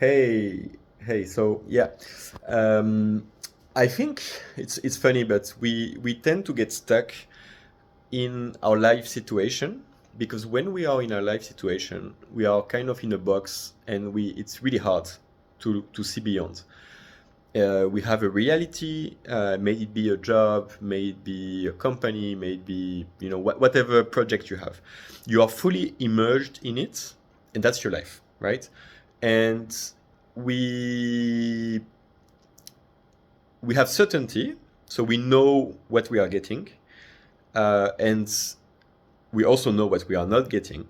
Hey, hey. So yeah, um, I think it's funny, but we tend to get stuck in our life situation because when we are in our life situation, we are kind of in a box, and we it's really hard to see beyond. We have a reality, may it be a job, may it be a company, may it be whatever project you have. You are fully immersed in it, and that's your life, right? And we we have certainty, so we know what we are getting, and we also know what we are not getting.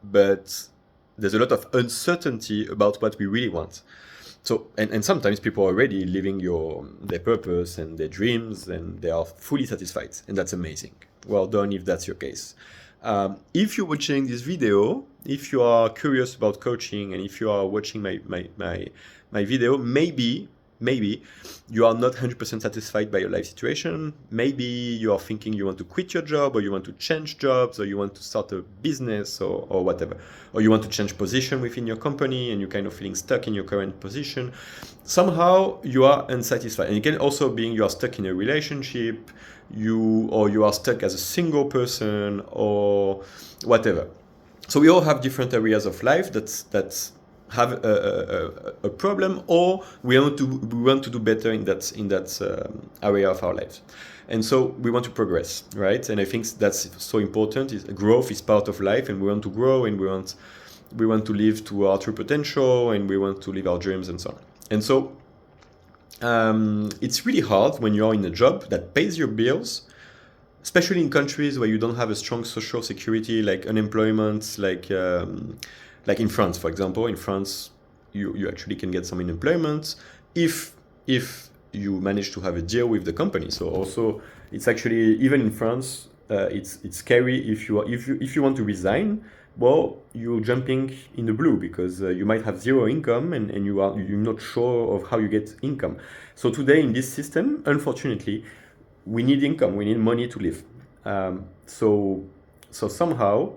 But there's a lot of uncertainty about what we really want. So, and sometimes people are already living their purpose and their dreams, and they are fully satisfied, and that's amazing. Well done if that's your case. If you're watching this video, if you are curious about coaching, and if you are watching my video, maybe you are not 100% satisfied by your life situation. Maybe you are thinking you want to quit your job, or you want to change jobs, or you want to start a business, or whatever. Or you want to change position within your company, and you're kind of feeling stuck in your current position. Somehow you are unsatisfied. And it can also be you are stuck in a relationship, or you are stuck as a single person, or whatever. So we all have different areas of life that have a problem, or we want to do better in that area of our lives, and so we want to progress, right? And I think that's so important. Is growth is part of life, and we want to grow, and we want to live to our true potential, and we want to live our dreams, and so on. And so it's really hard when you are in a job that pays your bills, especially in countries where you don't have a strong social security, like unemployment, like in France, for example. In France, you actually can get some unemployment if you manage to have a deal with the company. So also, it's actually, even in France, it's scary if you want to resign. Well, you're jumping in the blue, because you might have zero income, and you're not sure of how you get income. So today in this system, unfortunately, we need income, we need money to live. So somehow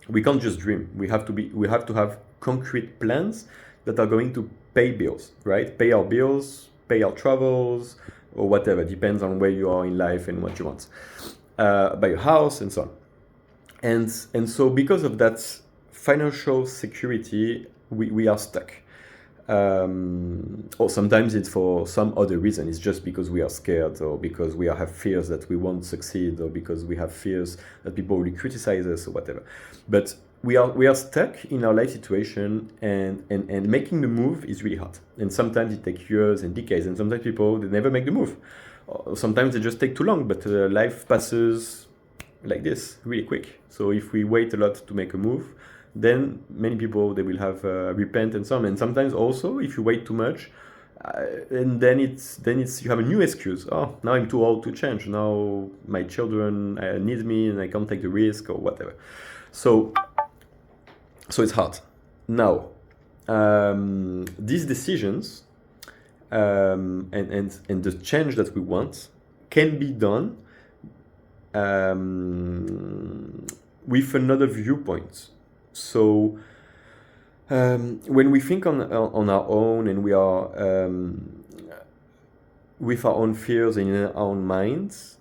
we can't just dream. We have to have concrete plans that are going to pay bills, right? Pay our bills, pay our travels, or whatever. Depends on where you are in life and what you want. Buy a house and so on. And so because of that financial security, we are stuck. Or sometimes it's for some other reason. It's just because we are scared, or because we have fears that we won't succeed, or because we have fears that people will criticize us, or whatever. But we are stuck in our life situation, and making the move is really hard. And sometimes it takes years and decades, and sometimes people, they never make the move. Or sometimes they just take too long, but life passes like this really quick. So if we wait a lot to make a move, then many people, they will have repent and so on. And sometimes also, if you wait too much, and then it's you have a new excuse. Oh, now I'm too old to change. Now my children need me, and I can't take the risk, or whatever. So it's hard. Now, these decisions, and the change that we want, can be done with another viewpoint. So when we think on our own, and we are with our own fears and in our own minds,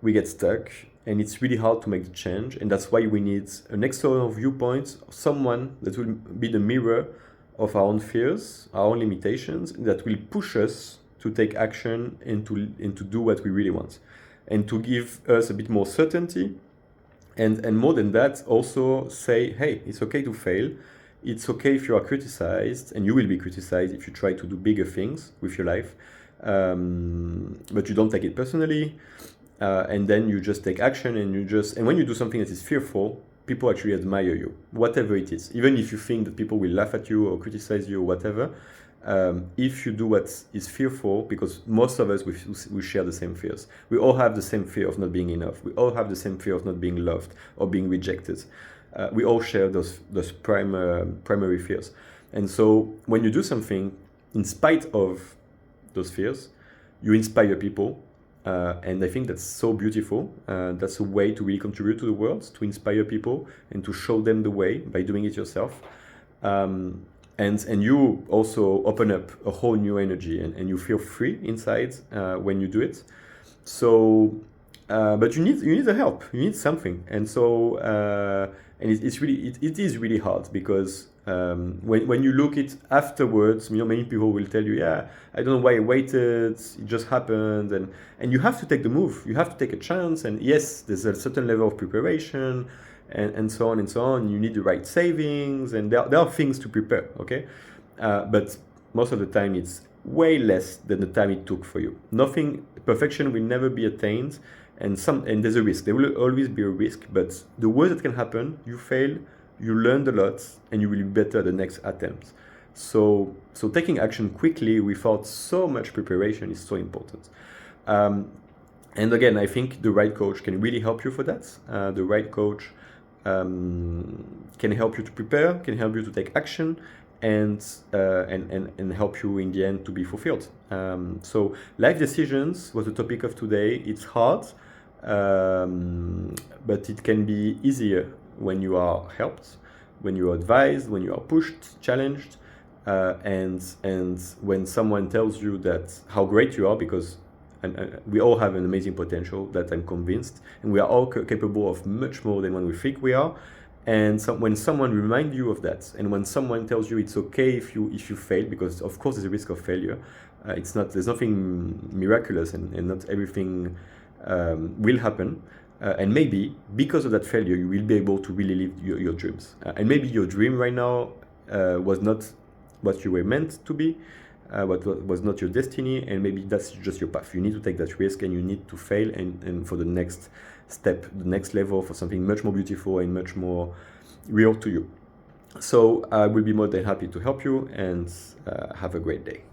we get stuck, and it's really hard to make the change. And that's why we need an external viewpoint, someone that will be the mirror of our own fears, our own limitations, that will push us to take action, and to do what we really want, and to give us a bit more certainty. And more than that, also say, hey, it's okay to fail. It's okay if you are criticized, and you will be criticized if you try to do bigger things with your life. But you don't take it personally. And then you just take action, and when you do something that is fearful, people actually admire you, whatever it is. Even if you think that people will laugh at you or criticize you or whatever, if you do what is fearful, because most of us, we share the same fears. We all have the same fear of not being enough. We all have the same fear of not being loved or being rejected. We all share those primary fears. And so when you do something in spite of those fears, you inspire people. And I think that's so beautiful. That's a way to really contribute to the world, to inspire people and to show them the way by doing it yourself. and you also open up a whole new energy, and you feel free inside when you do it. So but you need the help, you need something. And so and it's really it is really hard, because when you look it afterwards, many people will tell you, yeah, I don't know why I waited, it just happened. And you have to take the move, you have to take a chance. And yes, there's a certain level of preparation, and so on and so on. You need the right savings, and there are things to prepare, okay? But most of the time it's way less than the time it took for you. Nothing, perfection will never be attained, and there's a risk. There will always be a risk, but the worst that can happen, you fail, you learned a lot, and you will be better the next attempt. So taking action quickly without so much preparation is so important. And again, I think the right coach can really help you for that. The right coach can help you to prepare, can help you to take action, and help you in the end to be fulfilled. So life decisions was the topic of today. It's hard, but it can be easier when you are helped, when you are advised, when you are pushed, challenged, and when someone tells you that how great you are, because we all have an amazing potential, that I'm convinced, and we are all capable of much more than when we think we are. And when someone reminds you of that, and when someone tells you it's okay if you fail, because of course there's a risk of failure, there's nothing miraculous, and not everything will happen. And maybe because of that failure, you will be able to really live your dreams. And maybe your dream right now was not what you were meant to be, what was not your destiny, and maybe that's just your path. You need to take that risk, and you need to fail, and for the next step, the next level, for something much more beautiful and much more real to you. So I will be more than happy to help you, and have a great day.